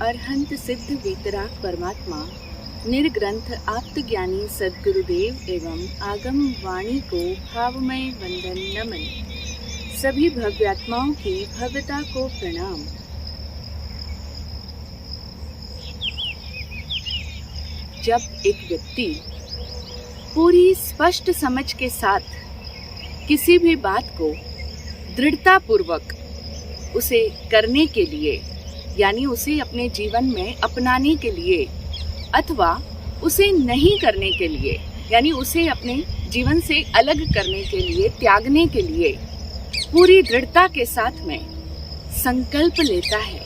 अरहंत सिद्ध वीतराग परमात्मा निर्ग्रंथ आप्तज्ञानी सद्गुरुदेव एवं आगम वाणी को भावमय वंदन नमन। सभी भव्यात्माओं की भव्यता को प्रणाम। जब एक व्यक्ति पूरी स्पष्ट समझ के साथ किसी भी बात को दृढ़ता पूर्वक उसे करने के लिए, यानी उसे अपने जीवन में अपनाने के लिए अथवा उसे नहीं करने के लिए, यानी उसे अपने जीवन से अलग करने के लिए, त्यागने के लिए पूरी दृढ़ता के साथ में संकल्प लेता है,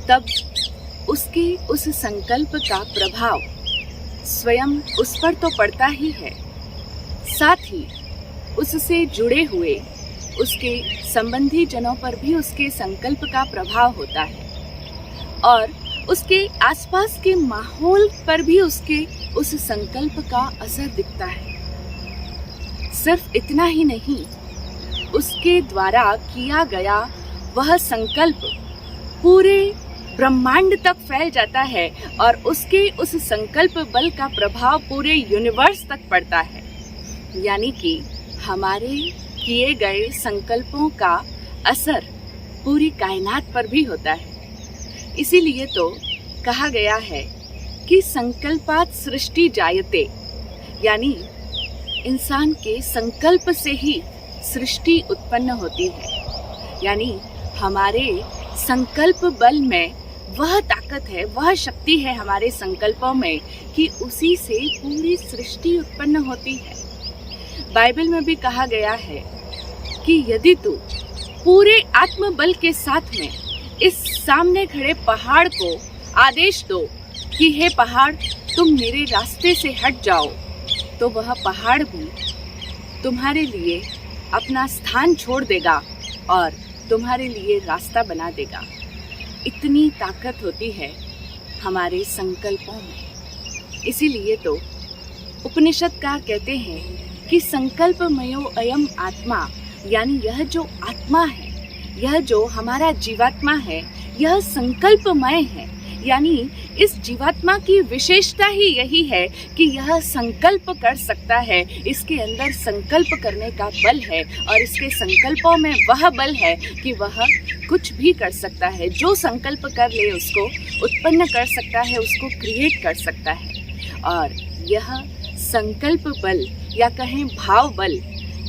तब उसके उस संकल्प का प्रभाव स्वयं उस पर तो पड़ता ही है, साथ ही उससे जुड़े हुए उसके संबंधी जनों पर भी उसके संकल्प का प्रभाव होता है और उसके आसपास के माहौल पर भी उसके उस संकल्प का असर दिखता है। सिर्फ इतना ही नहीं, उसके द्वारा किया गया वह संकल्प पूरे ब्रह्मांड तक फैल जाता है और उसके उस संकल्प बल का प्रभाव पूरे यूनिवर्स तक पड़ता है। यानी कि हमारे किए गए संकल्पों का असर पूरी कायनात पर भी होता है। इसीलिए तो कहा गया है कि संकल्पात सृष्टि जायते, यानी इंसान के संकल्प से ही सृष्टि उत्पन्न होती है। यानी हमारे संकल्प बल में वह ताकत है, वह शक्ति है हमारे संकल्पों में कि उसी से पूरी सृष्टि उत्पन्न होती है। बाइबल में भी कहा गया है कि यदि तू पूरे आत्मबल के साथ में इस सामने खड़े पहाड़ को आदेश दो कि हे पहाड़ तुम मेरे रास्ते से हट जाओ, तो वह पहाड़ भी तुम्हारे लिए अपना स्थान छोड़ देगा और तुम्हारे लिए रास्ता बना देगा। इतनी ताकत होती है हमारे संकल्पों में। इसीलिए तो उपनिषदकार कहते हैं कि संकल्पमयो अयम आत्मा, यानी यह जो आत्मा है, यह जो हमारा जीवात्मा है, यह संकल्पमय है। यानी इस जीवात्मा की विशेषता ही यही है कि यह संकल्प कर सकता है, इसके अंदर संकल्प करने का बल है और इसके संकल्पों में वह बल है कि वह कुछ भी कर सकता है। जो संकल्प कर ले उसको उत्पन्न कर सकता है, उसको क्रिएट कर सकता है। और यह संकल्प बल या कहें भाव बल,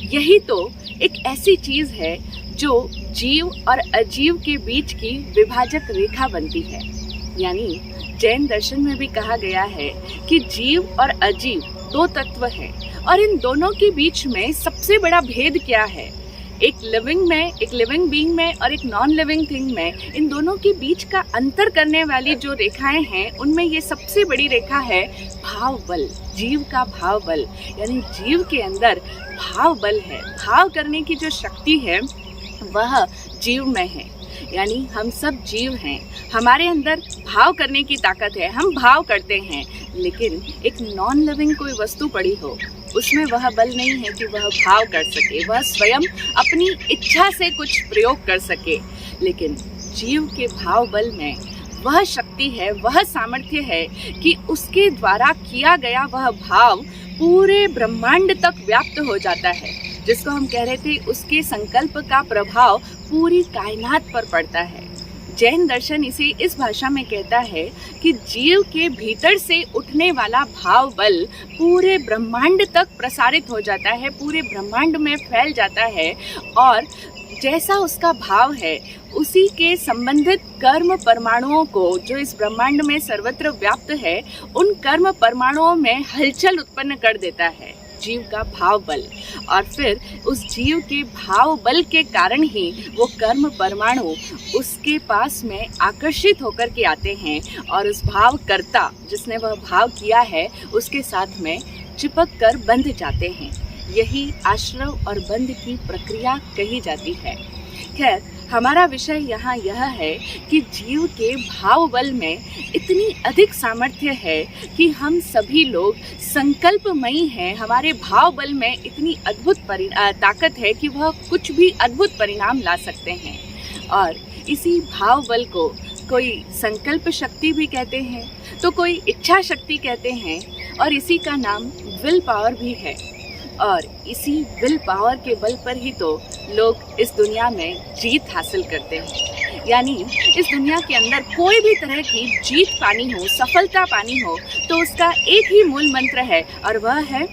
यही तो एक ऐसी चीज है जो जीव और अजीव के बीच की विभाजक रेखा बनती है। यानी जैन दर्शन में भी कहा गया है कि जीव और अजीव दो तत्व हैं और इन दोनों के बीच में सबसे बड़ा भेद क्या है? एक लिविंग बीइंग में और एक नॉन लिविंग थिंग में, इन दोनों के बीच का अंतर करने वाली जो रेखाएं हैं, उनमें ये सबसे बड़ी रेखा है भाव बल, जीव का भाव बल। यानी जीव के अंदर भाव बल है, भाव करने की जो शक्ति है वह जीव में है। यानी हम सब जीव हैं, हमारे अंदर भाव करने की ताकत है, हम भाव करते हैं। लेकिन एक नॉन लिविंग कोई वस्तु पड़ी हो, उसमें वह बल नहीं है कि वह भाव कर सके, वह स्वयं अपनी इच्छा से कुछ प्रयोग कर सके। लेकिन जीव के भाव बल में वह शक्ति है, वह सामर्थ्य है कि उसके द्वारा किया गया वह भाव पूरे ब्रह्मांड तक व्याप्त हो जाता है। जिसको हम कह रहे थे, उसके संकल्प का प्रभाव पूरी कायनात पर पड़ता है। जैन दर्शन इसे इस भाषा में कहता है कि जीव के भीतर से उठने वाला भाव बल पूरे ब्रह्मांड तक प्रसारित हो जाता है, पूरे ब्रह्मांड में फैल जाता है और जैसा उसका भाव है उसी के संबंधित कर्म परमाणुओं को, जो इस ब्रह्मांड में सर्वत्र व्याप्त है, उन कर्म परमाणुओं में हलचल उत्पन्न कर देता है जीव का भाव बल। और फिर उस जीव के भाव बल के कारण ही वो कर्म परमाणु उसके पास में आकर्षित होकर के आते हैं और उस भावकर्ता जिसने वह भाव किया है उसके साथ में चिपक कर बंध जाते हैं। यही आश्रव और बंध की प्रक्रिया कही जाती है। खैर, हमारा विषय यहाँ यह है कि जीव के भाव बल में इतनी अधिक सामर्थ्य है कि हम सभी लोग संकल्पमयी हैं। हमारे भाव बल में इतनी अद्भुत ताकत है कि वह कुछ भी अद्भुत परिणाम ला सकते हैं। और इसी भाव बल को कोई संकल्प शक्ति भी कहते हैं, तो कोई इच्छा शक्ति कहते हैं, और इसी का नाम विल पावर भी है। और इसी विल पावर के बल पर ही तो लोग इस दुनिया में जीत हासिल करते हैं। यानी इस दुनिया के अंदर कोई भी तरह की जीत पानी हो, सफलता पानी हो, तो उसका एक ही मूल मंत्र है, और वह है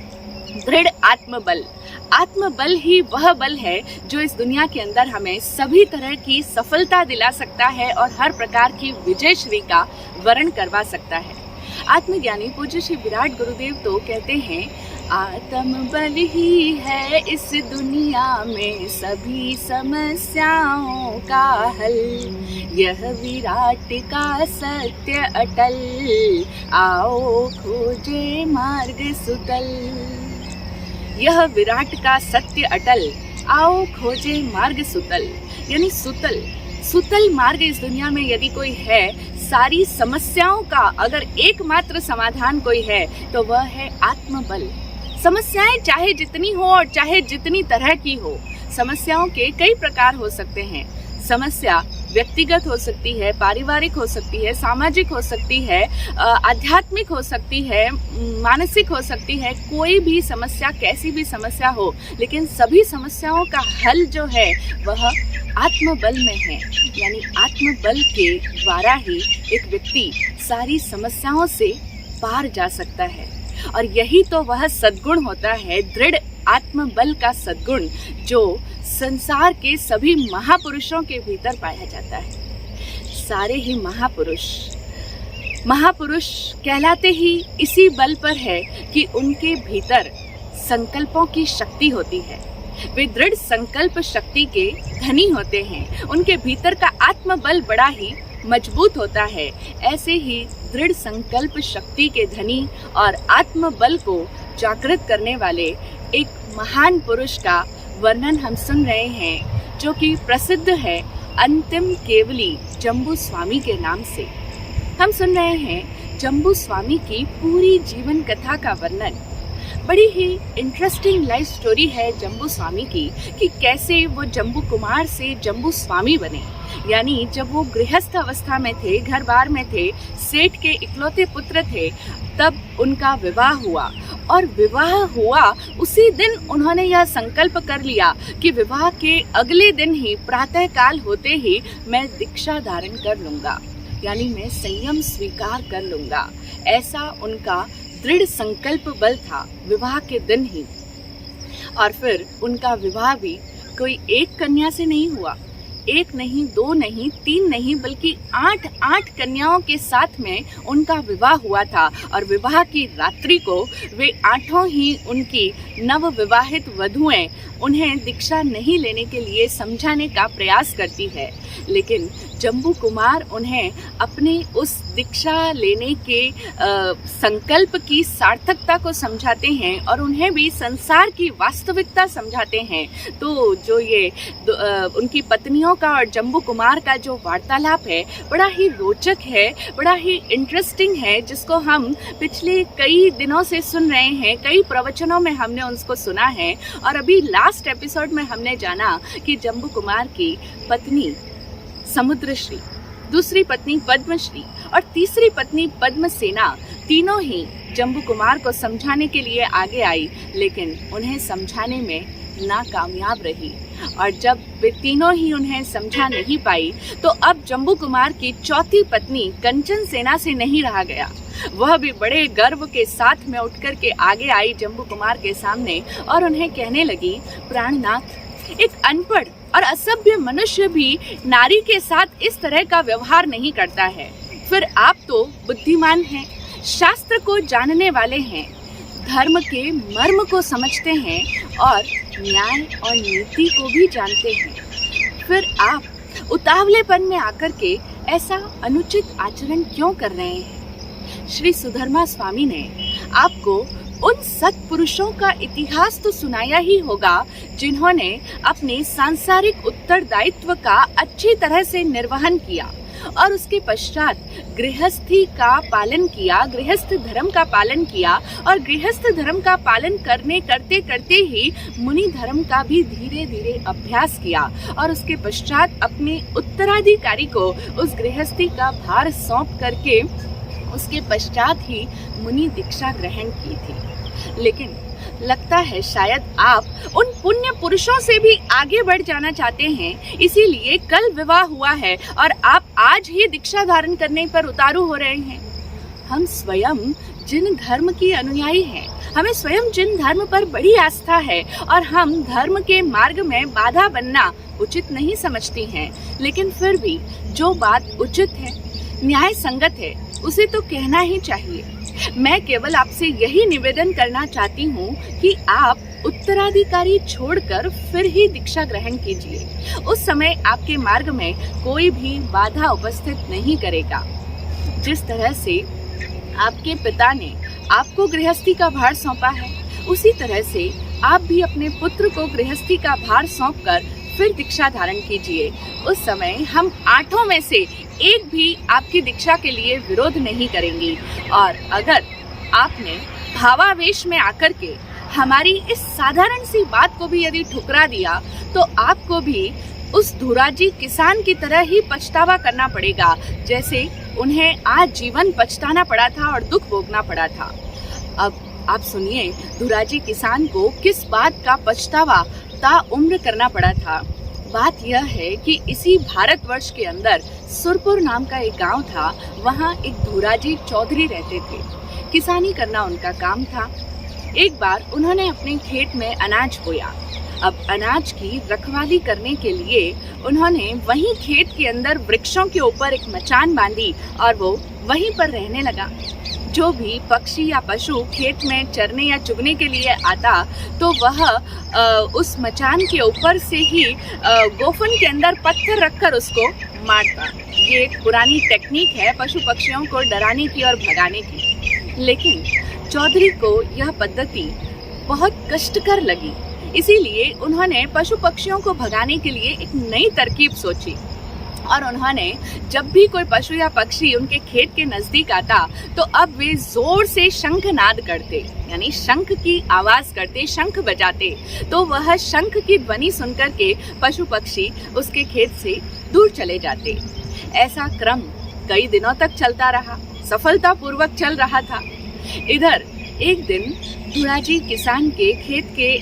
दृढ़ आत्मबल। आत्मबल ही वह बल है जो इस दुनिया के अंदर हमें सभी तरह की सफलता दिला सकता है और हर प्रकार की विजय श्री का वर्ण करवा सकता है। आत्मज्ञानी पूज्य श्री विराट गुरुदेव तो कहते हैं, आत्मबल ही है इस दुनिया में सभी समस्याओं का हल, यह विराट का सत्य अटल, आओ खोजे मार्ग सुतल। यह विराट का सत्य अटल, आओ खोजे मार्ग सुतल। यानी सुतल मार्ग इस दुनिया में यदि कोई है, सारी समस्याओं का अगर एकमात्र समाधान कोई है तो वह है आत्मबल। समस्याएं चाहे जितनी हो और चाहे जितनी तरह की हो, समस्याओं के कई प्रकार हो सकते हैं। समस्या व्यक्तिगत हो सकती है, पारिवारिक हो सकती है, सामाजिक हो सकती है, आध्यात्मिक हो सकती है, मानसिक हो सकती है। कोई भी समस्या, कैसी भी समस्या हो, लेकिन सभी समस्याओं का हल जो है वह आत्मबल में है। यानी आत्मबल के द्वारा ही एक व्यक्ति सारी समस्याओं से पार जा सकता है। और यही तो वह सद्गुण होता है, दृढ़ आत्मबल का सद्गुण, जो संसार के सभी महापुरुषों के भीतर पाया जाता है। सारे ही महापुरुष कहलाते ही इसी बल पर है कि उनके भीतर संकल्पों की शक्ति होती है। वे दृढ़ संकल्प शक्ति के धनी होते हैं। उनके भीतर का आत्मबल बड़ा ही मजबूत होता है। ऐसे ही दृढ़ संकल्प शक्ति के धनी और आत्मबल को जागृत करने वाले एक महान पुरुष का वर्णन हम सुन रहे हैं, जो कि प्रसिद्ध है अंतिम केवली जम्बू स्वामी के नाम से। हम सुन रहे हैं जम्बू स्वामी की पूरी जीवन कथा का वर्णन। बड़ी ही इंटरेस्टिंग लाइफ स्टोरी है जम्बू स्वामी की, कि कैसे वो जम्बू कुमार से जम्बू स्वामी बने। यानी जब वो गृहस्थ अवस्था में थे, घर बार में थे, सेठ के इकलौते पुत्र थे, तब उनका विवाह हुआ। और विवाह हुआ उसी दिन उन्होंने यह संकल्प कर लिया कि विवाह के अगले दिन ही प्रातः काल होते ही मैं दीक्षा धारण कर लूंगा, यानी मैं संयम स्वीकार कर लूंगा। ऐसा उनका दृढ़ संकल्प बल था विवाह के दिन ही। और फिर उनका विवाह भी कोई एक कन्या से नहीं हुआ, एक नहीं, दो नहीं, तीन नहीं, बल्कि 8 कन्याओं के साथ में उनका विवाह हुआ था। और विवाह की रात्रि को वे 8 ही उनकी नव विवाहित वधुएं उन्हें दीक्षा नहीं लेने के लिए समझाने का प्रयास करती है, लेकिन जम्बू कुमार उन्हें अपने उस दीक्षा लेने के संकल्प की सार्थकता को समझाते हैं और उन्हें भी संसार की वास्तविकता समझाते हैं। तो जो ये उनकी पत्नियों का और जम्बू कुमार का जो वार्तालाप है, बड़ा ही रोचक है, बड़ा ही इंटरेस्टिंग है, जिसको हम पिछले कई दिनों से सुन रहे हैं। कई प्रवचनों में हमने उसको सुना है। और अभी लास्ट एपिसोड में हमने जाना कि जम्बू कुमार की पत्नी समुद्रश्री, दूसरी पत्नी पद्मश्री और तीसरी पत्नी पद्मसेना, तीनों ही जम्बू कुमार को समझाने के लिए आगे आई, लेकिन उन्हें समझाने में नाकामयाब रही। और जब वे तीनों ही उन्हें समझा नहीं पाई, तो अब जम्बू कुमार की चौथी पत्नी कंचन सेना से नहीं रहा गया। वह भी बड़े गर्व के साथ में उठकर के आगे आई जम्बू कुमार के सामने और उन्हें कहने लगी, प्राणनाथ, एक अनपढ़ और असभ्य मनुष्य भी नारी के साथ इस तरह का व्यवहार नहीं करता है। फिर आप तो बुद्धिमान हैं, शास्त्र को जानने वाले हैं, धर्म के मर्म को समझते हैं और न्याय और नीति को भी जानते हैं। फिर आप उतावलेपन में आकर के ऐसा अनुचित आचरण क्यों कर रहे हैं? श्री सुधर्मा स्वामी ने आपको उन सत्पुरुषों का इतिहास तो सुनाया ही होगा जिन्होंने अपने सांसारिक उत्तरदायित्व का अच्छी तरह से निर्वहन किया और उसके पश्चात गृहस्थी का पालन किया, गृहस्थ धर्म का पालन किया, और गृहस्थ धर्म का पालन करते करते ही मुनि धर्म का भी धीरे धीरे अभ्यास किया, और उसके पश्चात अपने उत्तराधिकारी को उस गृहस्थी का भार सौंप करके उसके पश्चात ही मुनि दीक्षा ग्रहण की थी। लेकिन लगता है शायद आप उन पुण्य पुरुषों से भी आगे बढ़ जाना चाहते हैं, इसीलिए कल विवाह हुआ है और आप आज ही दीक्षा धारण करने पर उतारू हो रहे हैं। हम स्वयं जिन धर्म की अनुयायी हैं, हमें स्वयं जिन धर्म पर बड़ी आस्था है और हम धर्म के मार्ग में बाधा बनना उचित नहीं समझती हैं, लेकिन फिर भी जो बात उचित है, न्याय संगत है, उसे तो कहना ही चाहिए। मैं केवल आपसे यही निवेदन करना चाहती हूँ कि आप उत्तराधिकारी छोड़कर फिर ही दीक्षा ग्रहण कीजिए। उस समय आपके मार्ग में कोई भी बाधा उपस्थित नहीं करेगा। जिस तरह से आपके पिता ने आपको गृहस्थी का भार सौंपा है, उसी तरह से आप भी अपने पुत्र को गृहस्थी का भार सौंपकर फिर दीक्षा धारण कीजिए। उस समय हम 8 में से एक भी आपकी दीक्षा के लिए विरोध नहीं करेंगी, और अगर आपने भावावेश में आकर के हमारी इस साधारण सी बात को भी यदि ठुकरा दिया, तो आपको भी उस धुराजी किसान की तरह ही पछतावा करना पड़ेगा, जैसे उन्हें आज जीवन पछताना पड़ा था और दुख भोगना पड़ा था। अब आप सुनिए, धुराजी किसान को किस बात का पछतावा ताउम्र करना पड़ा था। बात यह है कि इसी भारतवर्ष के अंदर सुरपुर नाम का एक गांव था। वहां एक धुराजी चौधरी रहते थे। किसानी करना उनका काम था। एक बार उन्होंने अपने खेत में अनाज बोया। अब अनाज की रखवाली करने के लिए उन्होंने वहीं खेत के अंदर वृक्षों के ऊपर एक मचान बांधी और वो वहीं पर रहने लगा। जो भी पक्षी या पशु खेत में चरने या चुगने के लिए आता, तो वह उस मचान के ऊपर से ही गोफन के अंदर पत्थर रखकर उसको मारता। ये एक पुरानी टेक्निक है पशु पक्षियों को डराने की और भगाने की। लेकिन चौधरी को यह पद्धति बहुत कष्टकर लगी, इसीलिए उन्होंने पशु पक्षियों को भगाने के लिए एक नई तरकीब सोची। और उन्होंने जब भी कोई पशु या पक्षी उनके खेत के नजदीक आता, तो अब वे जोर से शंखनाद करते, यानी शंख की आवाज करते, शंख बजाते। तो वह शंख की ध्वनि सुनकर के पशु पक्षी उसके खेत से दूर चले जाते। ऐसा क्रम कई दिनों तक चलता रहा, सफलतापूर्वक चल रहा था। इधर एक दिन धुराजी किसान के खेत के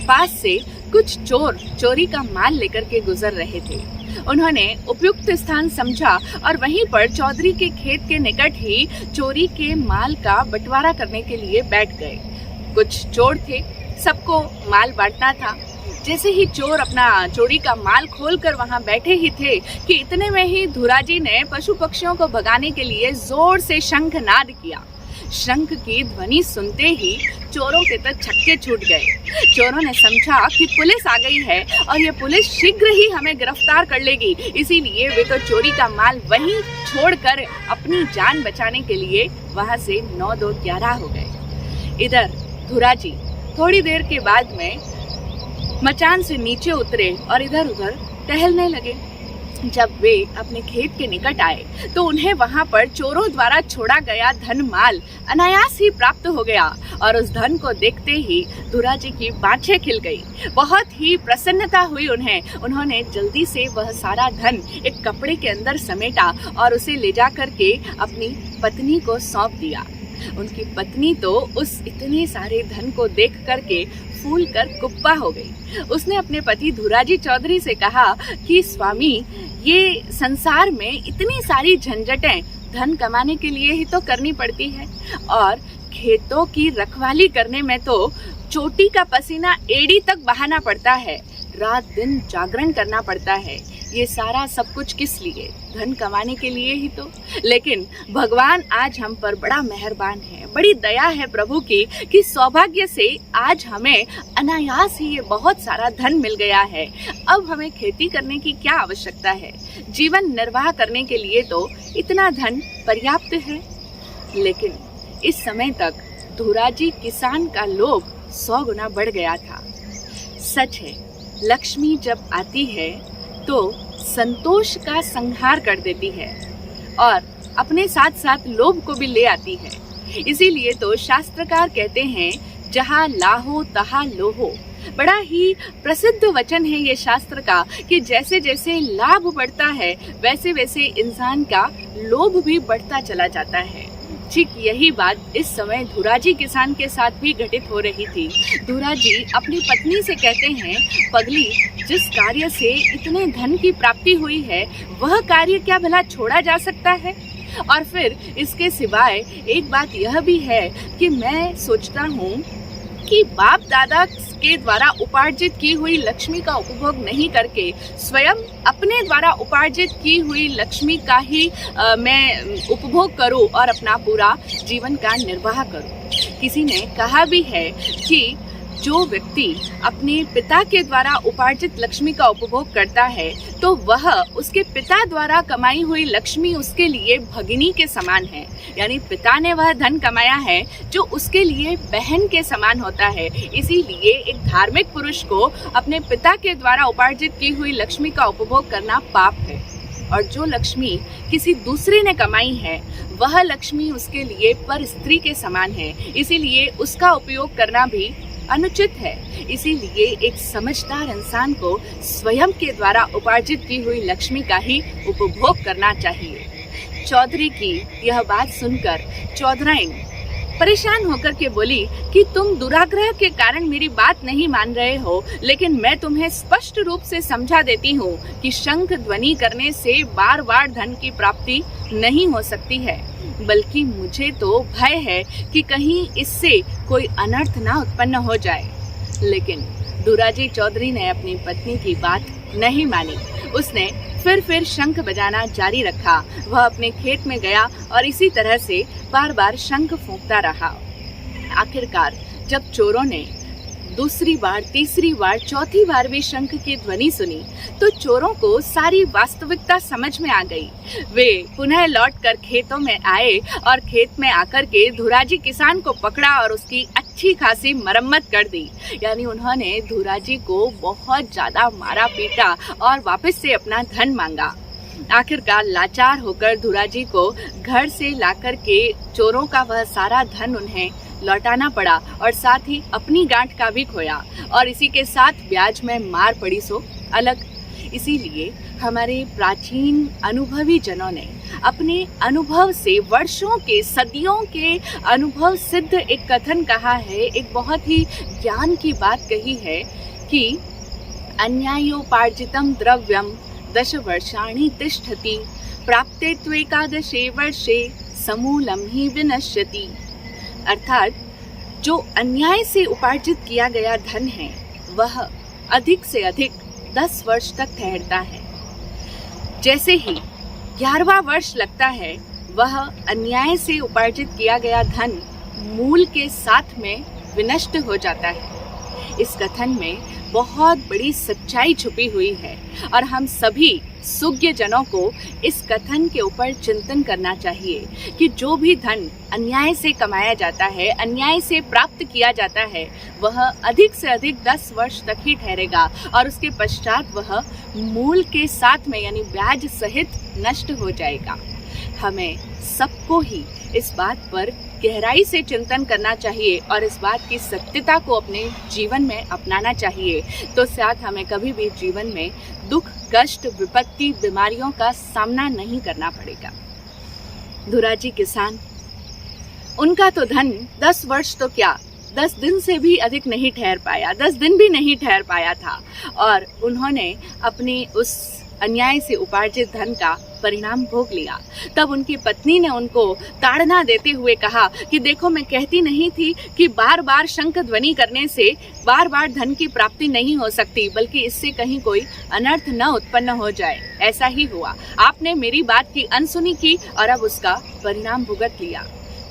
पास से कुछ चोर चोरी का माल लेकर के गुजर रहे थे। उन्होंने उपयुक्त स्थान समझा और वहीं पर चौधरी के खेत के निकट ही चोरी के माल का बंटवारा करने के लिए बैठ गए। कुछ चोर थे, सबको माल बांटना था। जैसे ही चोर अपना चोरी का माल खोलकर वहां बैठे ही थे कि इतने में ही धुराजी ने पशु पक्षियों को भगाने के लिए जोर से शंखनाद किया। शंख की ध्वनि सुनते ही चोरों के तो छक्के छूट गए। चोरों ने समझा कि पुलिस आ गई है और ये पुलिस शीघ्र ही हमें गिरफ्तार कर लेगी, इसीलिए वे तो चोरी का माल वहीं छोड़कर अपनी जान बचाने के लिए वहां से 9-2-11 हो गए। इधर धुराजी थोड़ी देर के बाद में मचान से नीचे उतरे और इधर उधर टहलने लगे। जब वे अपने खेत के निकट आए तो उन्हें वहां पर चोरों द्वारा छोड़ा गया धन माल अनायास ही प्राप्त हो गया, और उस धन को देखते ही धुराजी की बाँछें खिल गई। बहुत ही प्रसन्नता हुई उन्हें। उन्होंने जल्दी से वह सारा धन एक कपड़े के अंदर समेटा और उसे ले जा करके अपनी पत्नी को सौंप दिया। उनकी पत्नी तो उस इतने सारे धन को देख करके फूल कर कुप्पा हो गई। उसने अपने पति धुराजी चौधरी से कहा कि स्वामी, ये संसार में इतनी सारी झंझटें धन कमाने के लिए ही तो करनी पड़ती है, और खेतों की रखवाली करने में तो चोटी का पसीना एड़ी तक बहाना पड़ता है, रात दिन जागरण करना पड़ता है। ये सारा सब कुछ किस लिए? धन कमाने के लिए ही तो। लेकिन भगवान आज हम पर बड़ा मेहरबान है, बड़ी दया है प्रभु की कि सौभाग्य से आज हमें अनायास ही ये बहुत सारा धन मिल गया है। अब हमें खेती करने की क्या आवश्यकता है? जीवन निर्वाह करने के लिए तो इतना धन पर्याप्त है। लेकिन इस समय तक धुराजी किसान का लोभ 100 गुना बढ़ गया था। सच है, लक्ष्मी जब आती है तो संतोष का संहार कर देती है। और अपने साथ साथ लोभ को भी ले आती है। इसीलिए तो शास्त्रकार कहते हैं, जहाँ लाहो तहाँ लोहो। बड़ा ही प्रसिद्ध वचन है ये शास्त्र का कि जैसे जैसे लाभ बढ़ता है वैसे वैसे इंसान का लोभ भी बढ़ता चला जाता है। ठीक यही बात इस समय धुराजी किसान के साथ भी घटित हो रही थी। धुराजी अपनी पत्नी से कहते हैं, पगली, जिस कार्य से इतने धन की प्राप्ति हुई है वह कार्य क्या भला छोड़ा जा सकता है? और फिर इसके सिवाय एक बात यह भी है कि मैं सोचता हूँ कि बाप दादा के द्वारा उपार्जित की हुई लक्ष्मी का उपभोग नहीं करके स्वयं अपने द्वारा उपार्जित की हुई लक्ष्मी का ही मैं उपभोग करूं और अपना पूरा जीवन का निर्वाह करूं। किसी ने कहा भी है कि जो व्यक्ति अपने पिता के द्वारा उपार्जित लक्ष्मी का उपभोग करता है तो वह उसके पिता द्वारा कमाई हुई लक्ष्मी उसके लिए भगिनी के समान है। यानी पिता ने वह धन कमाया है जो उसके लिए बहन के समान होता है। इसीलिए एक धार्मिक पुरुष को अपने पिता के द्वारा उपार्जित की हुई लक्ष्मी का उपभोग करना पाप है, और जो लक्ष्मी किसी दूसरे ने कमाई है वह लक्ष्मी उसके लिए पर स्त्री के समान है। इसीलिए उसका उपयोग करना भी अनुचित है। इसीलिए एक समझदार इंसान को स्वयं के द्वारा उपार्जित की हुई लक्ष्मी का ही उपभोग करना चाहिए। चौधरी की यह बात सुनकर चौधराइन परेशान होकर के बोली कि तुम दुराग्रह के कारण मेरी बात नहीं मान रहे हो, लेकिन मैं तुम्हें स्पष्ट रूप से समझा देती हूँ कि शंख ध्वनि करने से बार बार धन की प्राप्ति नहीं हो सकती है, बल्कि मुझे तो भय है कि कहीं इससे कोई अनर्थ ना उत्पन्न हो जाए। लेकिन धुराजी चौधरी ने अपनी पत्नी की बात नहीं मानी। उसने फिर शंख बजाना जारी रखा। वह अपने खेत में गया और इसी तरह से बार बार शंख फूंकता रहा। आखिरकार जब चोरों ने दूसरी बार, तीसरी बार, चौथी बार भी शंख की ध्वनि सुनी तो चोरों को सारी वास्तविकता समझ में आ गई। वे पुनः लौटकर खेतों में आए और खेत में आकर के धुराजी किसान को पकड़ा और उसकी अच्छी खासी मरम्मत कर दी। यानी उन्होंने धुराजी को बहुत ज्यादा मारा पीटा और वापस से अपना धन मांगा। आखिरकार लाचार होकर धुराजी को घर से लाकर के चोरों का वह सारा धन उन्हें लौटाना पड़ा और साथ ही अपनी गांठ का भी खोया, और इसी के साथ ब्याज में मार पड़ी सो अलग। इसीलिए हमारे प्राचीन अनुभवी जनों ने अपने अनुभव से, वर्षों के, सदियों के अनुभव सिद्ध एक कथन कहा है, एक बहुत ही ज्ञान की बात कही है कि अन्यायोपार्जितम द्रव्यम 10 वर्षाणि तिष्ठति, प्राप्ते त्वेकादशे वर्षे समूलम ही विनश्यति। अर्थात जो अन्याय से उपार्जित किया गया धन है वह अधिक से अधिक 10 वर्ष तक ठहरता है। जैसे ही 11वां वर्ष लगता है वह अन्याय से उपार्जित किया गया धन मूल के साथ में विनष्ट हो जाता है। इस कथन में बहुत बड़ी सच्चाई छुपी हुई है और हम सभी सुज्ञ जनों को इस कथन के ऊपर चिंतन करना चाहिए कि जो भी धन अन्याय से कमाया जाता है, अन्याय से प्राप्त किया जाता है, वह अधिक से अधिक 10 वर्ष तक ही ठहरेगा और उसके पश्चात वह मूल के साथ में यानी ब्याज सहित नष्ट हो जाएगा। हमें सबको ही इस बात पर गहराई से चिंतन करना चाहिए और इस बात की सत्यता को अपने जीवन में अपनाना चाहिए, तो साथ हमें कभी भी जीवन में दुख, कष्ट, विपत्ति, बीमारियों का सामना नहीं करना पड़ेगा। धुराजी किसान, उनका तो धन 10 वर्ष तो क्या 10 दिन से भी अधिक नहीं ठहर पाया, 10 दिन भी नहीं ठहर पाया था, और उन्होंने अपनी उस अन्याय से उपार्जित धन का परिणाम भोग लिया। तब उनकी पत्नी ने उनको ताड़ना देते हुए कहा कि देखो, मैं कहती नहीं थी कि बार बार शंख ध्वनि करने से बार बार धन की प्राप्ति नहीं हो सकती, बल्कि इससे कहीं कोई अनर्थ न उत्पन्न हो जाए। ऐसा ही हुआ, आपने मेरी बात की अनसुनी की और अब उसका परिणाम भुगत लिया।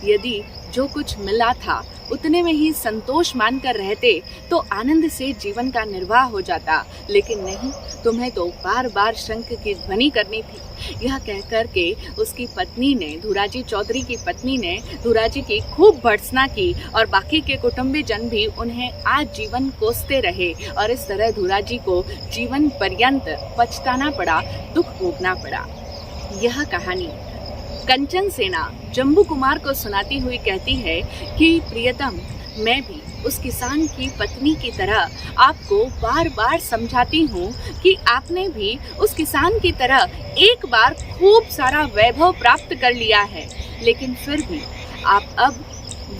यदि जो कुछ मिला था उतने में ही संतोष मानकर रहते तो आनंद से जीवन का निर्वाह हो जाता, लेकिन नहीं, तुम्हें तो बार बार शंख की ध्वनि करनी थी। यह कहकर के उसकी पत्नी ने, धुराजी चौधरी की पत्नी ने धुराजी की खूब भर्त्सना की और बाकी के कुटुंबी जन भी उन्हें आजीवन कोसते रहे और इस तरह धुराजी को जीवन पर्यंत पछताना पड़ा, दुख भोगना पड़ा। यह कहानी कंचन सेना जम्बू कुमार को सुनाती हुई कहती है कि प्रियतम, मैं भी उस किसान की पत्नी की तरह आपको बार बार समझाती हूँ कि आपने भी उस किसान की तरह एक बार खूब सारा वैभव प्राप्त कर लिया है, लेकिन फिर भी आप अब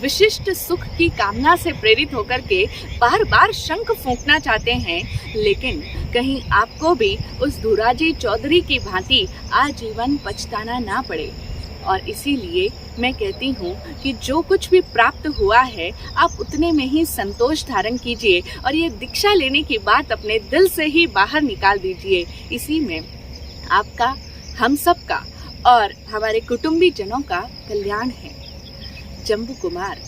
विशिष्ट सुख की कामना से प्रेरित होकर के बार बार शंख फूंकना चाहते हैं, लेकिन कहीं आपको भी उस धुराजी चौधरी की भांति आजीवन पछताना ना पड़े। और इसीलिए मैं कहती हूँ कि जो कुछ भी प्राप्त हुआ है आप उतने में ही संतोष धारण कीजिए और ये दीक्षा लेने की बात अपने दिल से ही बाहर निकाल दीजिए। इसी में आपका, हम सब का और हमारे कुटुंबी जनों का कल्याण है। जम्बू कुमार,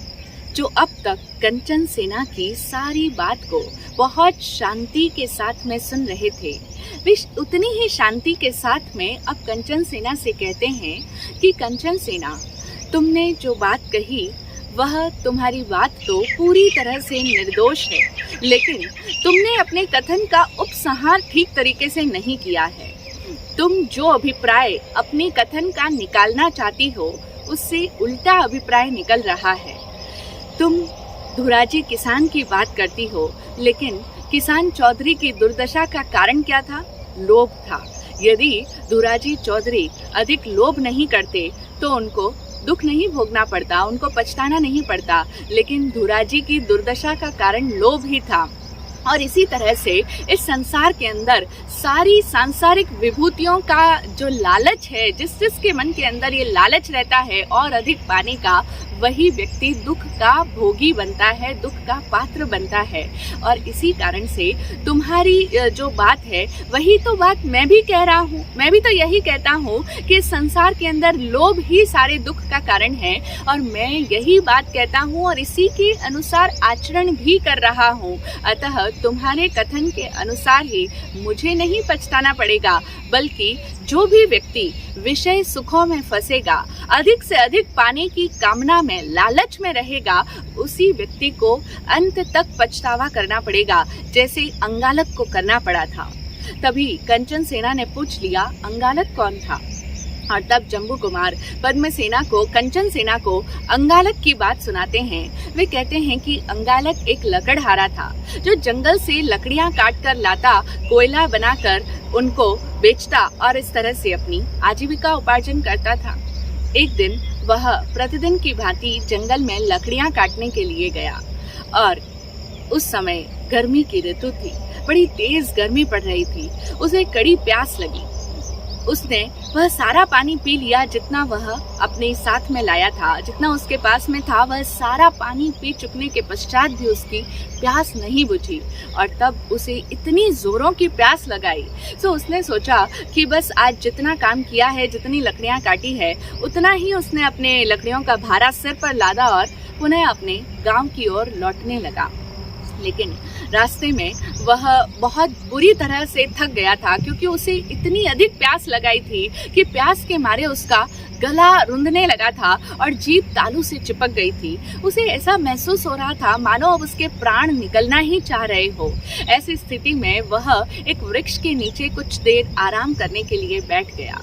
जो अब तक कंचन सेना की सारी बात को बहुत शांति के साथ में सुन रहे थे, वे उतनी ही शांति के साथ में अब कंचन सेना से कहते हैं कि कंचन सेना, तुमने जो बात कही वह तुम्हारी बात तो पूरी तरह से निर्दोष है, लेकिन तुमने अपने कथन का उपसंहार ठीक तरीके से नहीं किया है। तुम जो अभिप्राय अपने कथन का निकालना चाहती हो उससे उल्टा अभिप्राय निकल रहा है। तुम धुराजी किसान की बात करती हो, लेकिन किसान चौधरी की दुर्दशा का कारण क्या था? लोभ था। यदि धुराजी चौधरी अधिक लोभ नहीं करते तो उनको दुख नहीं भोगना पड़ता, उनको पछताना नहीं पड़ता, लेकिन धुराजी की दुर्दशा का कारण लोभ ही था। और इसी तरह से इस संसार के अंदर सारी सांसारिक विभूतियों का जो लालच है, जिसके मन के अंदर ये लालच रहता है और अधिक पाने का, वही व्यक्ति दुख का भोगी बनता है, दुख का पात्र बनता है। और इसी कारण से तुम्हारी जो बात है वही तो बात मैं भी कह रहा हूँ। मैं भी तो यही कहता हूँ कि संसार के अंदर लोभ ही सारे दुख का कारण है, और मैं यही बात कहता हूँ और इसी के अनुसार आचरण भी कर रहा हूँ। अतः तुम्हारे कथन के अनुसार ही मुझे नहीं पछताना पड़ेगा, बल्कि जो भी व्यक्ति विषय सुखों में फंसेगा, अधिक से अधिक पाने की कामना में, लालच में रहेगा, उसी व्यक्ति को अंत तक पछतावा करना पड़ेगा, जैसे अंगालक को करना पड़ा था। तभी कंचन सेना ने पूछ लिया, अंगालक कौन था? और तब जम्बू कुमार पद्मसेना को, कंचन सेना को अंगालक की बात सुनाते हैं। वे कहते हैं कि अंगालक एक लकड़हारा था जो जंगल से लकड़ियां काट कर लाता, कोयला बनाकर उनको बेचता और इस तरह से अपनी आजीविका उपार्जन करता था। एक दिन वह प्रतिदिन की भांति जंगल में लकड़ियां काटने के लिए गया और उस समय गर्मी की ऋतु थी, बड़ी तेज गर्मी पड़ रही थी। उसे कड़ी प्यास लगी। उसने वह सारा पानी पी लिया जितना वह अपने साथ में लाया था, जितना उसके पास में था, वह सारा पानी पी चुकने के पश्चात भी उसकी प्यास नहीं बुझी। और तब उसे इतनी जोरों की प्यास लगाई, तो उसने सोचा कि बस आज जितना काम किया है, जितनी लकड़ियां काटी है, उतना ही उसने अपने लकड़ियों का भारा सिर पर लादा और पुनः अपने गांव की ओर लौटने लगा। लेकिन रास्ते में वह बहुत बुरी तरह से थक गया था, क्योंकि उसे इतनी अधिक प्यास लगाई थी कि प्यास के मारे उसका गला रुंधने लगा था और जीभ तालू से चिपक गई थी। उसे ऐसा महसूस हो रहा था मानो अब उसके प्राण निकलना ही चाह रहे हो। ऐसी स्थिति में वह एक वृक्ष के नीचे कुछ देर आराम करने के लिए बैठ गया।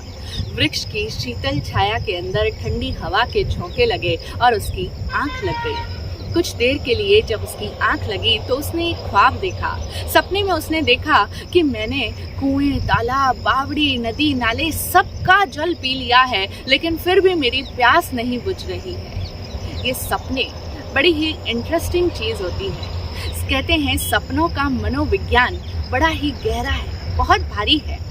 वृक्ष की शीतल छाया के अंदर ठंडी हवा के झोंके लगे और उसकी आंख लग गई। कुछ देर के लिए जब उसकी आंख लगी तो उसने एक ख्वाब देखा। सपने में उसने देखा कि मैंने कुएं, तालाब, बावड़ी, नदी, नाले सबका जल पी लिया है, लेकिन फिर भी मेरी प्यास नहीं बुझ रही है। ये सपने बड़ी ही इंटरेस्टिंग चीज होती है। कहते हैं सपनों का मनोविज्ञान बड़ा ही गहरा है, बहुत भारी है।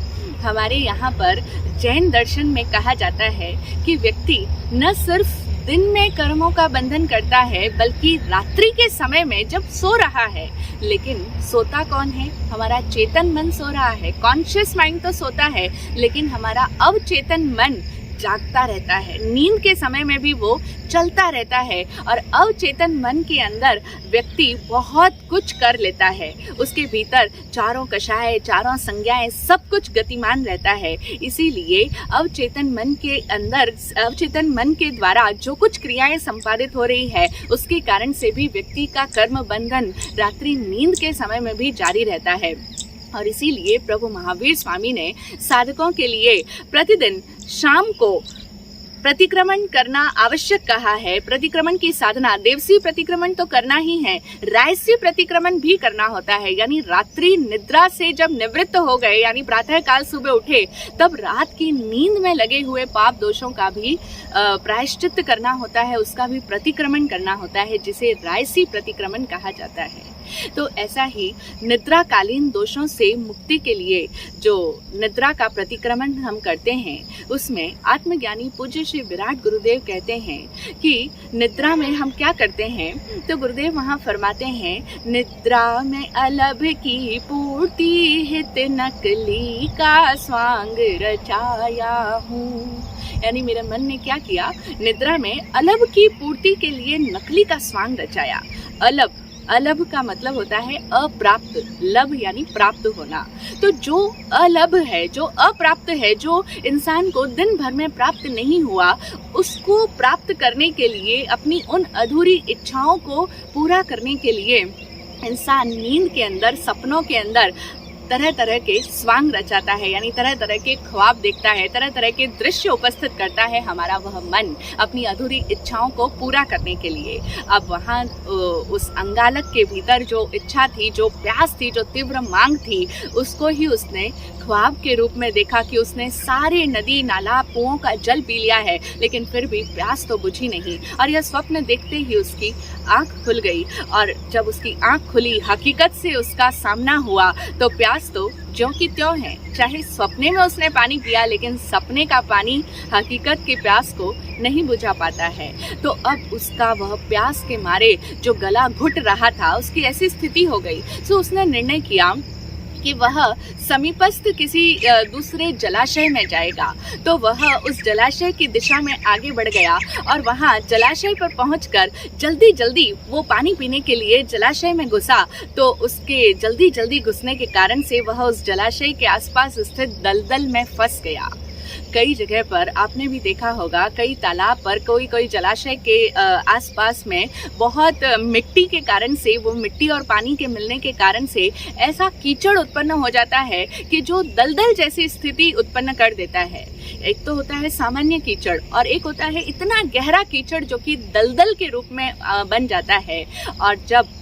हमारे यहाँ पर जैन दर्शन में कहा जाता है कि व्यक्ति न सिर्फ दिन में कर्मों का बंधन करता है, बल्कि रात्रि के समय में जब सो रहा है, लेकिन सोता कौन है? हमारा चेतन मन सो रहा है। कॉन्शियस माइंड तो सोता है, लेकिन हमारा अवचेतन मन जागता रहता है। नींद के समय में भी वो चलता रहता है और अवचेतन मन के अंदर व्यक्ति बहुत कुछ कर लेता है। उसके भीतर चारों कषाय, चारों संज्ञाएं, सब कुछ गतिमान रहता है। इसीलिए अवचेतन मन के अंदर, अवचेतन मन के द्वारा जो कुछ क्रियाएं संपादित हो रही है, उसके कारण से भी व्यक्ति का कर्म बंधन रात्रि नींद के समय में भी जारी रहता है। और इसीलिए प्रभु महावीर स्वामी ने साधकों के लिए प्रतिदिन शाम को प्रतिक्रमण करना आवश्यक कहा है, प्रतिक्रमण की साधना, देवसी प्रतिक्रमण तो करना ही है, रायसी प्रतिक्रमण भी करना होता है। यानी रात्रि निद्रा से जब निवृत्त हो गए, यानी प्रातः काल सुबह उठे, तब रात की नींद में लगे हुए पाप दोषों का भी प्रायश्चित करना होता है, उसका भी प्रतिक्रमण करना होता है, जिसे रायसी प्रतिक्रमण कहा जाता है। तो ऐसा ही निद्राकालीन दोषों से मुक्ति के लिए जो निद्रा का प्रतिक्रमण हम करते हैं, उसमें आत्मज्ञानी पूज्य श्री विराट गुरुदेव कहते हैं कि निद्रा में हम क्या करते हैं। तो गुरुदेव वहाँ फरमाते हैं, निद्रा में अलभ की पूर्ति हित नकली का स्वांग रचाया हूँ। यानी मेरे मन ने क्या किया, निद्रा में अलभ की पूर्ति के लिए नकली का स्वांग रचाया। अलभ का मतलब होता है अप्राप्त, लभ यानी प्राप्त होना। तो जो अलभ है, जो अप्राप्त है, जो इंसान को दिन भर में प्राप्त नहीं हुआ, उसको प्राप्त करने के लिए, अपनी उन अधूरी इच्छाओं को पूरा करने के लिए इंसान नींद के अंदर, सपनों के अंदर तरह तरह के स्वांग रचाता है, यानी तरह तरह के ख्वाब देखता है, तरह तरह के दृश्य उपस्थित करता है हमारा वह मन, अपनी अधूरी इच्छाओं को पूरा करने के लिए। अब वहाँ उस अंगालक के भीतर जो इच्छा थी, जो प्यास थी, जो तीव्र मांग थी, उसको ही उसने ख्वाब के रूप में देखा कि उसने सारे नदी नाला कुओं का जल पी लिया है, लेकिन फिर भी प्यास तो बुझी नहीं। और यह स्वप्न देखते ही उसकी आंख खुल गई, और जब उसकी आंख खुली, हकीकत से उसका सामना हुआ, तो प्यास तो ज्यों की त्यों है। चाहे सपने में उसने पानी पिया, लेकिन सपने का पानी हकीकत की प्यास को नहीं बुझा पाता है। तो अब उसका वह प्यास के मारे जो गला घुट रहा था, उसकी ऐसी स्थिति हो गई। तो उसने निर्णय किया कि वह समीपस्थ किसी दूसरे जलाशय में जाएगा। तो वह उस जलाशय की दिशा में आगे बढ़ गया, और वहाँ जलाशय पर पहुंचकर जल्दी जल्दी वो पानी पीने के लिए जलाशय में घुसा। तो उसके जल्दी जल्दी घुसने के कारण से वह उस जलाशय के आसपास स्थित दलदल में फंस गया। कई जगह पर आपने भी देखा होगा, कई तालाब पर, कोई जलाशय के आसपास में बहुत मिट्टी के कारण से, वो मिट्टी और पानी के मिलने के कारण से ऐसा कीचड़ उत्पन्न हो जाता है कि जो दलदल जैसी स्थिति उत्पन्न कर देता है। एक तो होता है सामान्य कीचड़, और एक होता है इतना गहरा कीचड़ जो कि दलदल के रूप में बन जाता है। और जब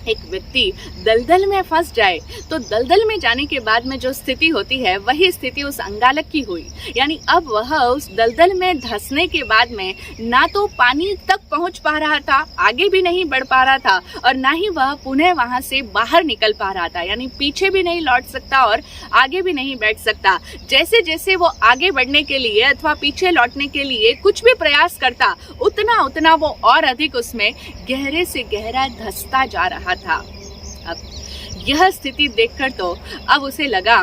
एक व्यक्ति दलदल में फंस जाए, तो दलदल में जाने के बाद में जो स्थिति होती है, वही स्थिति उस अंगालक की हुई। यानी अब वह उस दलदल में धंसने के बाद में ना तो पानी तक पहुंच पा रहा था, आगे भी नहीं बढ़ पा रहा था, और ना ही वह पुनः वहां से बाहर निकल पा रहा था। यानी पीछे भी नहीं लौट सकता और आगे भी नहीं बैठ सकता। जैसे जैसे वो आगे बढ़ने के लिए अथवा पीछे लौटने के लिए कुछ भी प्रयास करता, उतना उतना वो और अधिक उसमें गहरे से गहरा धंसता जा रहा था। अब यह स्थिति देखकर तो अब उसे लगा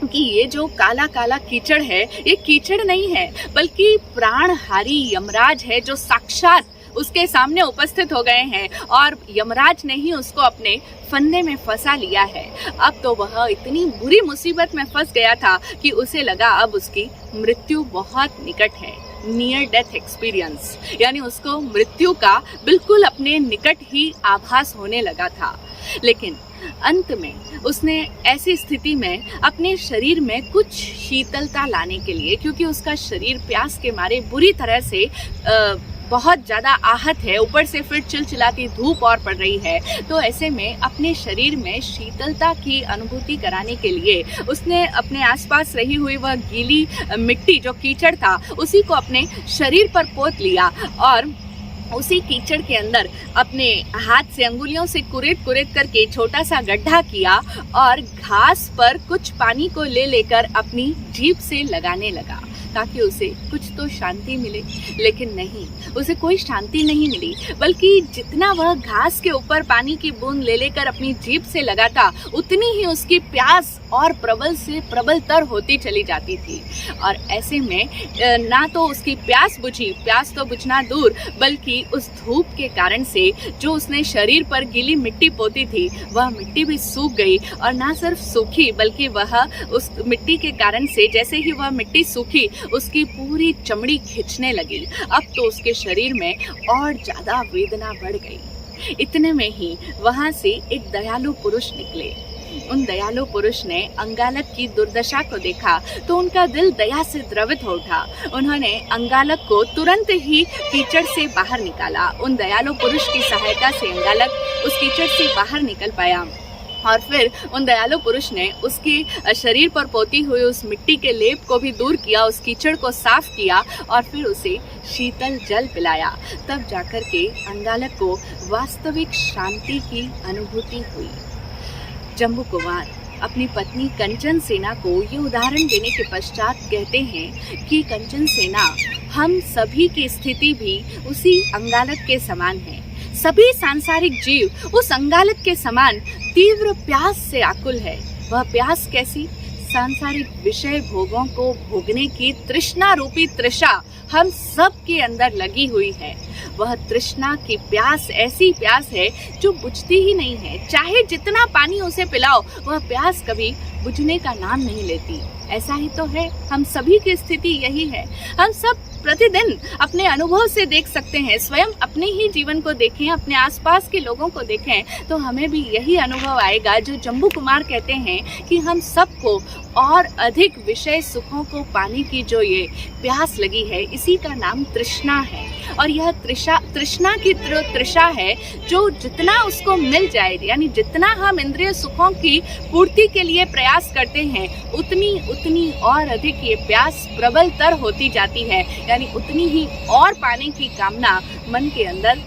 कि ये जो काला काला कीचड़ है, ये कीचड़ नहीं है, बल्कि प्राणहारी यमराज है, जो साक्षात उसके सामने उपस्थित हो गए हैं, और यमराज ने ही उसको अपने फंदे में फंसा लिया है। अब तो वह इतनी बुरी मुसीबत में फंस गया था कि उसे लगा अब उसकी मृत्यु बहुत निकट है, नियर डेथ एक्सपीरियंस, यानी उसको मृत्यु का बिल्कुल अपने निकट ही आभास होने लगा था। लेकिन अंत में उसने ऐसी स्थिति में अपने शरीर में कुछ शीतलता लाने के लिए, क्योंकि उसका शरीर प्यास के मारे बुरी तरह से बहुत ज़्यादा आहत है, ऊपर से फिर चिलचिलाती धूप और पड़ रही है, तो ऐसे में अपने शरीर में शीतलता की अनुभूति कराने के लिए उसने अपने आसपास रही हुई वह गीली मिट्टी, जो कीचड़ था, उसी को अपने शरीर पर पोत लिया, और उसी कीचड़ के अंदर अपने हाथ से अंगुलियों से कुरेद करके छोटा सा गड्ढा किया, और घास पर कुछ पानी को लेकर अपनी जीभ से लगाने लगा, ताकि उसे कुछ तो शांति मिले। लेकिन नहीं, उसे कोई शांति नहीं मिली, बल्कि जितना वह घास के ऊपर पानी की बूंद लेकर अपनी जीभ से लगाता, उतनी ही उसकी प्यास और प्रबल से प्रबलतर होती चली जाती थी। और ऐसे में ना तो उसकी प्यास बुझी, प्यास तो बुझना दूर, बल्कि उस धूप के कारण से जो उसने शरीर पर गीली मिट्टी पोती थी, वह मिट्टी भी सूख गई। और ना सिर्फ सूखी, बल्कि वह उस मिट्टी के कारण से, जैसे ही वह मिट्टी सूखी, उसकी पूरी चमड़ी खिंचने लगी। अब तो उसके शरीर में और ज्यादा वेदना बढ़ गई। इतने में ही वहां से एक दयालु पुरुष निकले। उन दयालु पुरुष ने अंगालक की दुर्दशा को देखा तो उनका दिल दया से द्रवित हो उठा। उन्होंने अंगालक को तुरंत ही कीचड़ से बाहर निकाला। उन दयालु पुरुष की सहायता से अंगालक उस कीचड़ से बाहर निकल पाया और फिर उन दयालु पुरुष ने उसके शरीर पर पोती हुई उस मिट्टी के लेप को भी दूर किया, उस कीचड़ को साफ किया और फिर उसे शीतल जल पिलाया। तब जाकर के अंगालक को वास्तविक शांति की अनुभूति हुई। जम्बू कुमार अपनी पत्नी कंचन सेना को ये उदाहरण देने के पश्चात कहते हैं कि कंचन सेना, हम सभी की स्थिति भी उसी अंगालक के समान है। सभी सांसारिक जीव उस अंगालक के समान तीव्र प्यास से आकुल है। वह प्यास कैसी? सांसारिक विषय भोगों को भोगने की तृष्णा रूपी तृषा हम सब के अंदर लगी हुई है। वह तृष्णा की प्यास ऐसी प्यास है जो बुझती ही नहीं है। चाहे जितना पानी उसे पिलाओ, वह प्यास कभी बुझने का नाम नहीं लेती। ऐसा ही तो है, हम सभी की स्थिति यही है। हम सब प्रतिदिन अपने अनुभव से देख सकते हैं। स्वयं अपने ही जीवन को देखें, अपने आसपास के लोगों को देखें तो हमें भी यही अनुभव आएगा जो जम्बू कुमार कहते हैं कि हम सबको और अधिक विषय सुखों को पाने की जो ये प्यास लगी है, इसी का नाम तृष्णा है। और यह तृष्णा की तृषा है जो जितना उसको मिल जाए, यानी जितना हम इंद्रिय सुखों की पूर्ति के लिए प्रयास करते हैं, उतनी और अधिक ये प्यास प्रबलतर होती जाती है। यानी उतनी ही और पाने की कामना मन के अंदर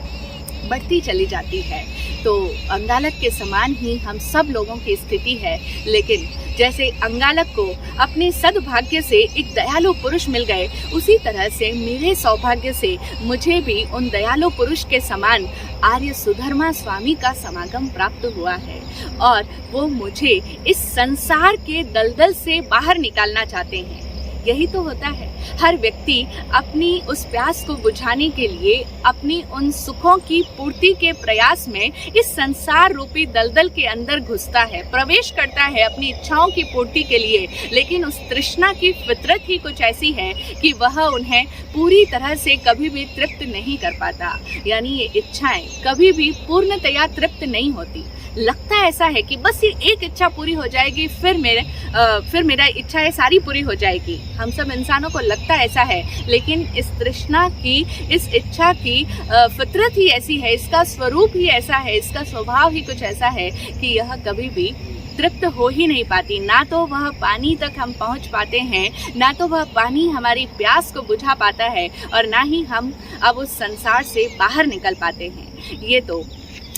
बढ़ती चली जाती है। तो अंगालक के समान ही हम सब लोगों की स्थिति है। लेकिन जैसे अंगालक को अपने सद्भाग्य से एक दयालु पुरुष मिल गए, उसी तरह से मेरे सौभाग्य से मुझे भी उन दयालु पुरुष के समान आर्य सुधर्मा स्वामी का समागम प्राप्त हुआ है और वो मुझे इस संसार के दलदल से बाहर निकालना चाहते हैं। यही तो होता है, हर व्यक्ति अपनी उस प्यास को बुझाने के लिए अपनी उन सुखों की पूर्ति के प्रयास में इस संसार रूपी दलदल के अंदर घुसता है, प्रवेश करता है अपनी इच्छाओं की पूर्ति के लिए। लेकिन उस तृष्णा की फितरत ही कुछ ऐसी है कि वह उन्हें पूरी तरह से कभी भी तृप्त नहीं कर पाता। यानी ये इच्छाएं कभी भी पूर्णतया तृप्त नहीं होती। लगता ऐसा है कि बस ये एक इच्छा पूरी हो जाएगी, फिर मेरा इच्छाएं सारी पूरी हो जाएगी। हम सब इंसानों को लगता ऐसा है, लेकिन इस तृष्णा की, इस इच्छा की फितरत ही ऐसी है, इसका स्वरूप ही ऐसा है, इसका स्वभाव ही कुछ ऐसा है कि यह कभी भी तृप्त हो ही नहीं पाती। ना तो वह पानी तक हम पहुंच पाते हैं, ना तो वह पानी हमारी प्यास को बुझा पाता है और ना ही हम अब उस संसार से बाहर निकल पाते हैं। ये तो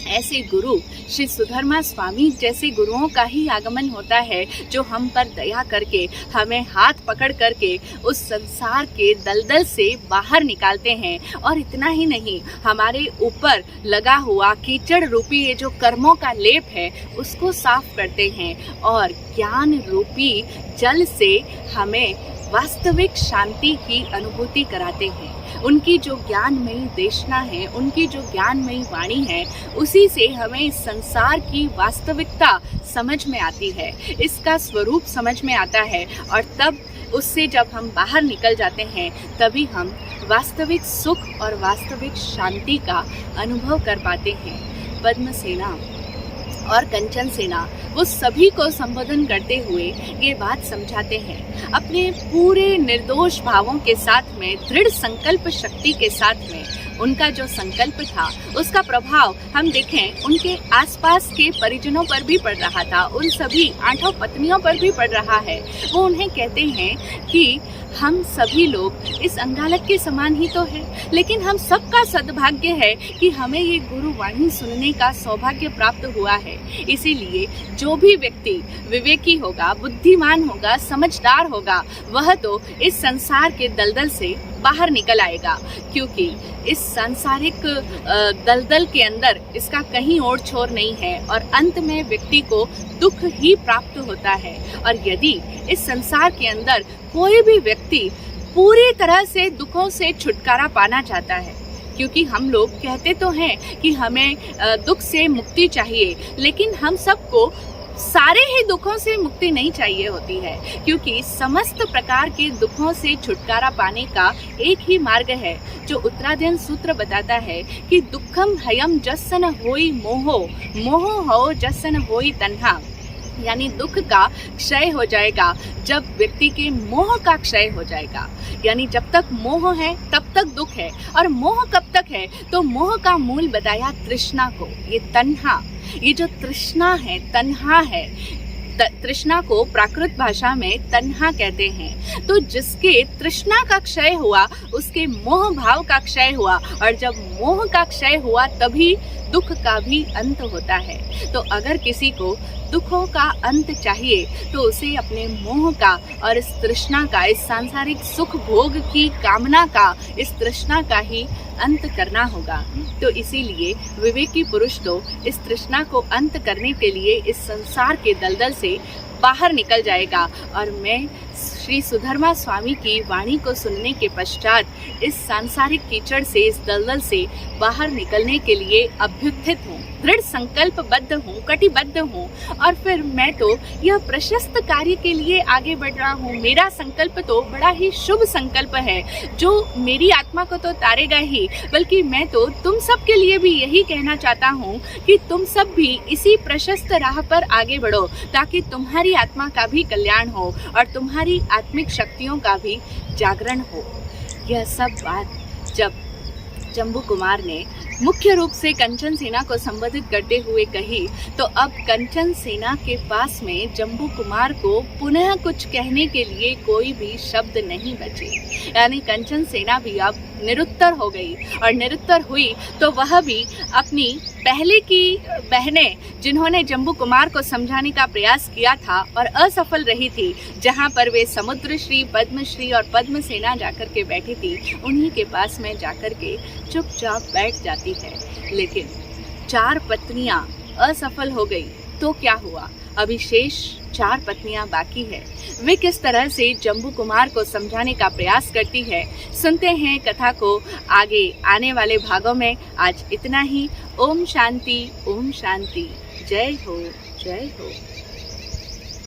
ऐसे गुरु श्री सुधर्मा स्वामी जैसे गुरुओं का ही आगमन होता है जो हम पर दया करके हमें हाथ पकड़ करके उस संसार के दलदल से बाहर निकालते हैं। और इतना ही नहीं, हमारे ऊपर लगा हुआ कीचड़ रूपी ये जो कर्मों का लेप है उसको साफ करते हैं और ज्ञान रूपी जल से हमें वास्तविक शांति की अनुभूति कराते हैं। उनकी जो ज्ञानमयी देशना है, उनकी जो ज्ञानमयी वाणी है, उसी से हमें इस संसार की वास्तविकता समझ में आती है, इसका स्वरूप समझ में आता है। और तब उससे जब हम बाहर निकल जाते हैं तभी हम वास्तविक सुख और वास्तविक शांति का अनुभव कर पाते हैं। पद्मसेना और कंचन सेना वो सभी को संबोधन करते हुए ये बात समझाते हैं, अपने पूरे निर्दोष भावों के साथ में, दृढ़ संकल्प शक्ति के साथ में। उनका जो संकल्प था उसका प्रभाव हम देखें उनके आसपास के परिजनों पर भी पड़ रहा था, उन सभी 8 पत्नियों पर भी पड़ रहा है। वो उन्हें कहते हैं कि हम सभी लोग इस अंगालक के समान ही तो है, लेकिन हम सबका सद्भाग्य है कि हमें ये गुरुवाणी सुनने का सौभाग्य प्राप्त हुआ है। इसीलिए जो भी व्यक्ति विवेकी होगा, बुद्धिमान होगा, समझदार होगा, वह तो इस संसार के दलदल से बाहर निकल आएगा, क्योंकि इस सांसारिक दलदल के अंदर इसका कहीं और छोर नहीं है और अंत में व्यक्ति को दुख ही प्राप्त होता है। और यदि इस संसार के अंदर कोई भी व्यक्ति पूरी तरह से दुखों से छुटकारा पाना चाहता है, क्योंकि हम लोग कहते तो हैं कि हमें दुख से मुक्ति चाहिए, लेकिन हम सबको सारे ही दुखों से मुक्ति नहीं चाहिए होती है, क्योंकि समस्त प्रकार के दुखों से छुटकारा पाने का एक ही मार्ग है जो उत्तराध्ययन सूत्र बताता है कि दुखम हयम जसन होई मोहो, मोहो हो जसन होई तन्हा। यानी दुख का क्षय हो जाएगा जब व्यक्ति के मोह का क्षय हो जाएगा। यानी जब तक मोह है तब तक दुख है, और मोह कब तक है, तो मोह का मूल बताया तृष्णा को। ये तन्हा, ये जो तृष्णा है, तन्हा है, तृष्णा को प्राकृत भाषा में तन्हा कहते हैं। तो जिसके तृष्णा का क्षय हुआ उसके मोह भाव का क्षय हुआ, और जब मोह का क्षय हुआ तभी दुख का भी अंत होता है। तो अगर किसी को दुखों का अंत चाहिए तो उसे अपने मोह का और इस तृष्णा का, इस सांसारिक सुख भोग की कामना का, इस तृष्णा का ही अंत करना होगा। तो इसीलिए विवेकी पुरुष तो इस तृष्णा को अंत करने के लिए इस संसार के दलदल से बाहर निकल जाएगा। और मैं श्री सुधर्मा स्वामी की वाणी को सुनने के पश्चात इस सांसारिक कीचड़ से, इस दलदल से बाहर निकलने के लिए अभ्युत्थित हूँ, दृढ़ संकल्पबद्ध हूँ, कटिबद्ध हूँ, और फिर मैं तो यह प्रशस्त कार्य के लिए आगे बढ़ रहा हूँ। मेरा संकल्प तो बड़ा ही शुभ संकल्प है, जो मेरी आत्मा को तो तारेगा ही, बल्कि मैं तो तुम सब के लिए भी यही कहना चाहता हूँ कि तुम सब भी इसी प्रशस्त राह पर आगे बढ़ो, ताकि तुम्हारी आत्मा का भी कल्याण हो और तुम्हारी आत्मिक शक्तियों का भी जागरण हो। यह सब बात जब जम्बू कुमार ने मुख्य रूप से कंचन सेना को संबोधित करते हुए कही, तो अब कंचन सेना के पास में जम्बू कुमार को पुनः कुछ कहने के लिए कोई भी शब्द नहीं बचे। यानी कंचन सेना भी अब निरुत्तर हो गई, और निरुत्तर हुई तो वह भी अपनी पहले की बहनें, जिन्होंने जम्बू कुमार को समझाने का प्रयास किया था और असफल रही थी, जहां पर वे समुद्रश्री, पद्मश्री और पद्मसेना जाकर के बैठी थी, उन्हीं के पास में जाकर के चुपचाप बैठ जाती है। लेकिन 4 पत्नियां असफल हो गई तो क्या हुआ, अभी शेष 4 पत्नियां बाकी है। वे किस तरह से जम्बू कुमार को समझाने का प्रयास करती है, सुनते हैं कथा को आगे आने वाले भागों में। आज इतना ही। ओम शांति, ओम शांति। जय हो, जय हो।